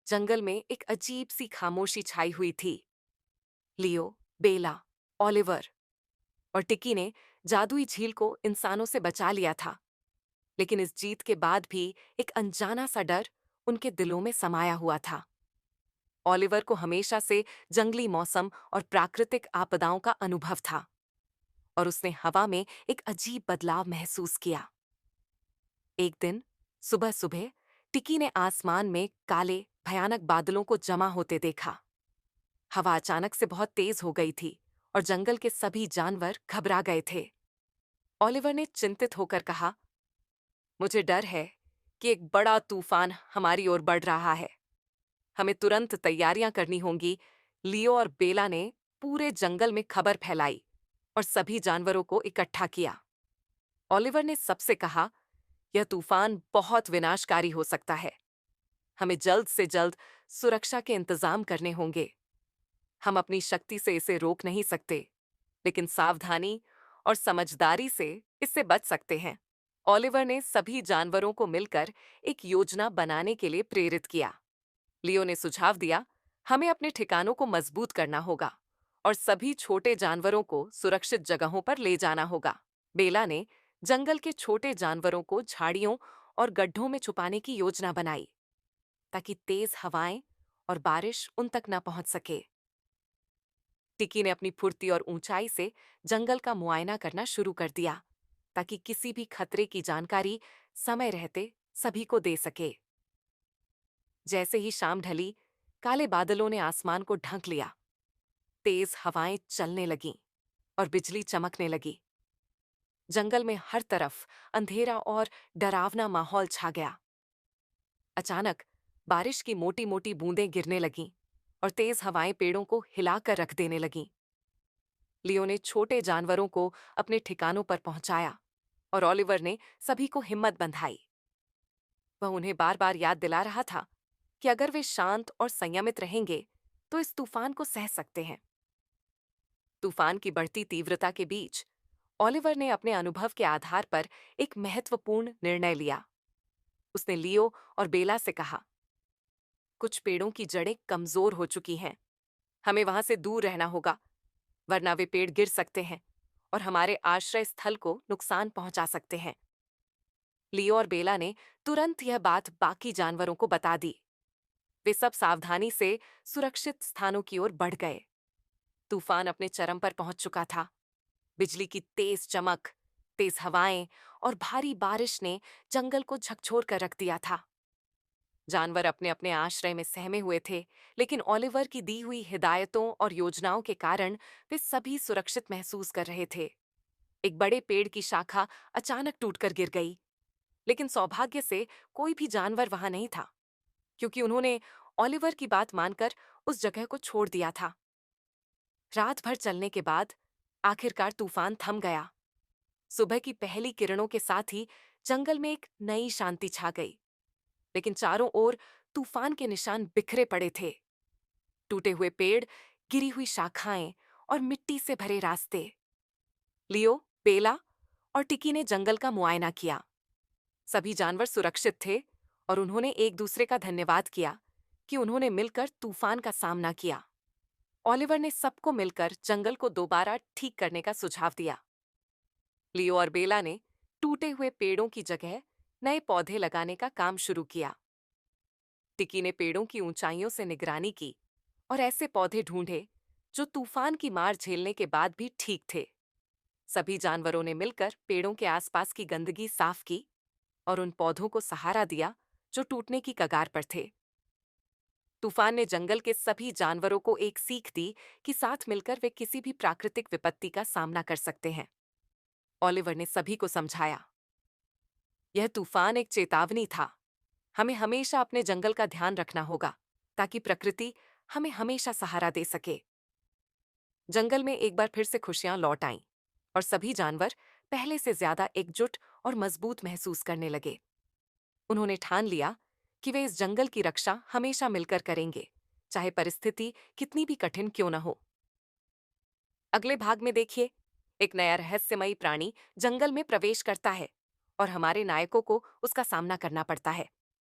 जंगल में एक अजीब सी खामोशी छाई हुई थी। लियो, बेला, ओलिवर और टिकी ने जादुई झील को इंसानों से बचा लिया था, लेकिन इस जीत के बाद भी एक अनजाना सा डर उनके दिलों में समाया हुआ था। ओलिवर को हमेशा से जंगली मौसम और प्राकृतिक आपदाओं का अनुभव था, और उसने हवा में एक अजीब बदलाव महसूस किया। एक दिन सुबह सुबह टिकी ने आसमान में काले भयानक बादलों को जमा होते देखा। हवा अचानक से बहुत तेज हो गई थी और जंगल के सभी जानवर घबरा गए थे। ओलिवर ने चिंतित होकर कहा, मुझे डर है कि एक बड़ा तूफान हमारी ओर बढ़ रहा है। हमें तुरंत तैयारियां करनी होंगी। लियो और बेला ने पूरे जंगल में खबर फैलाई और सभी जानवरों को इकट्ठा किया। ओलिवर ने सबसे कहा, यह तूफान बहुत विनाशकारी हो सकता है। हमें जल्द से जल्द सुरक्षा के इंतजाम करने होंगे। हम अपनी शक्ति से इसे रोक नहीं सकते, लेकिन सावधानी और समझदारी से इससे बच सकते हैं। ओलिवर ने सभी जानवरों को मिलकर एक योजना बनाने के लिए प्रेरित किया। लियो ने सुझाव दिया, हमें अपने ठिकानों को मजबूत करना होगा और सभी छोटे जानवरों को सुरक्षित जगहों पर ले जाना होगा। बेला ने जंगल के छोटे जानवरों को झाड़ियों और गड्ढों में छुपाने की योजना बनाई, ताकि तेज हवाएं और बारिश उन तक न पहुंच सके। टिकी ने अपनी फुर्ती और ऊंचाई से जंगल का मुआयना करना शुरू कर दिया, ताकि किसी भी खतरे की जानकारी समय रहते सभी को दे सके। जैसे ही शाम ढली, काले बादलों ने आसमान को ढक लिया। तेज हवाएं चलने लगीं और बिजली चमकने लगी। जंगल में हर तरफ अंधेरा और डरावना माहौल छा गया। अचानक बारिश की मोटी मोटी बूंदें गिरने लगीं और तेज हवाएं पेड़ों को हिलाकर रख देने लगीं। लियो ने छोटे जानवरों को अपने ठिकानों पर पहुंचाया और ओलिवर ने सभी को हिम्मत बंधाई। वह उन्हें बार बार याद दिला रहा था कि अगर वे शांत और संयमित रहेंगे तो इस तूफान को सह सकते हैं। तूफान की बढ़ती तीव्रता के बीच ओलिवर ने अपने अनुभव के आधार पर एक महत्वपूर्ण निर्णय लिया। उसने लियो और बेला से कहा, कुछ पेड़ों की जड़ें कमजोर हो चुकी हैं। हमें वहां से दूर रहना होगा, वरना वे पेड़ गिर सकते हैं और हमारे आश्रय स्थल को नुकसान पहुंचा सकते हैं। लियो और बेला ने तुरंत यह बात बाकी जानवरों को बता दी। वे सब सावधानी से सुरक्षित स्थानों की ओर बढ़ गए। तूफान अपने चरम पर पहुंच चुका था। बिजली की तेज चमक, तेज हवाएं और भारी बारिश ने जंगल को झकझोर कर रख दिया था। जानवर अपने अपने आश्रय में सहमे हुए थे, लेकिन ओलिवर की दी हुई हिदायतों और योजनाओं के कारण वे सभी सुरक्षित महसूस कर रहे थे। एक बड़े पेड़ की शाखा अचानक टूटकर गिर गई, लेकिन सौभाग्य से कोई भी जानवर वहां नहीं था, क्योंकि उन्होंने ओलिवर की बात मानकर उस जगह को छोड़ दिया था। रात भर चलने के बाद आखिरकार तूफान थम गया। सुबह की पहली किरणों के साथ ही जंगल में एक नई शांति छा गई, लेकिन चारों ओर तूफान के निशान बिखरे पड़े थे। टूटे हुए पेड़, गिरी हुई शाखाएं और मिट्टी से भरे रास्ते। लियो, बेला और टिकी ने जंगल का मुआयना किया। सभी जानवर सुरक्षित थे और उन्होंने एक दूसरे का धन्यवाद किया कि उन्होंने मिलकर तूफान का सामना किया। ओलिवर ने सबको मिलकर जंगल को दोबारा ठीक करने का सुझाव दिया। लियो और बेला ने टूटे हुए पेड़ों की जगह नए पौधे लगाने का काम शुरू किया। टिकी ने पेड़ों की ऊंचाइयों से निगरानी की और ऐसे पौधे ढूंढे जो तूफान की मार झेलने के बाद भी ठीक थे। सभी जानवरों ने मिलकर पेड़ों के आसपास की गंदगी साफ की और उन पौधों को सहारा दिया जो टूटने की कगार पर थे। तूफान ने जंगल के सभी जानवरों को एक सीख दी कि साथ मिलकर वे किसी भी प्राकृतिक विपत्ति का सामना कर सकते हैं। ओलिवर ने सभी को समझाया, यह तूफान एक चेतावनी था। हमें हमेशा अपने जंगल का ध्यान रखना होगा, ताकि प्रकृति हमें हमेशा सहारा दे सके। जंगल में एक बार फिर से खुशियां लौट आईं और सभी जानवर पहले से ज्यादा एकजुट और मजबूत महसूस करने लगे। उन्होंने ठान लिया कि वे इस जंगल की रक्षा हमेशा मिलकर करेंगे, चाहे परिस्थिति कितनी भी कठिन क्यों न हो। अगले भाग में देखिए, एक नया रहस्यमयी प्राणी जंगल में प्रवेश करता है और हमारे नायकों को उसका सामना करना पड़ता है।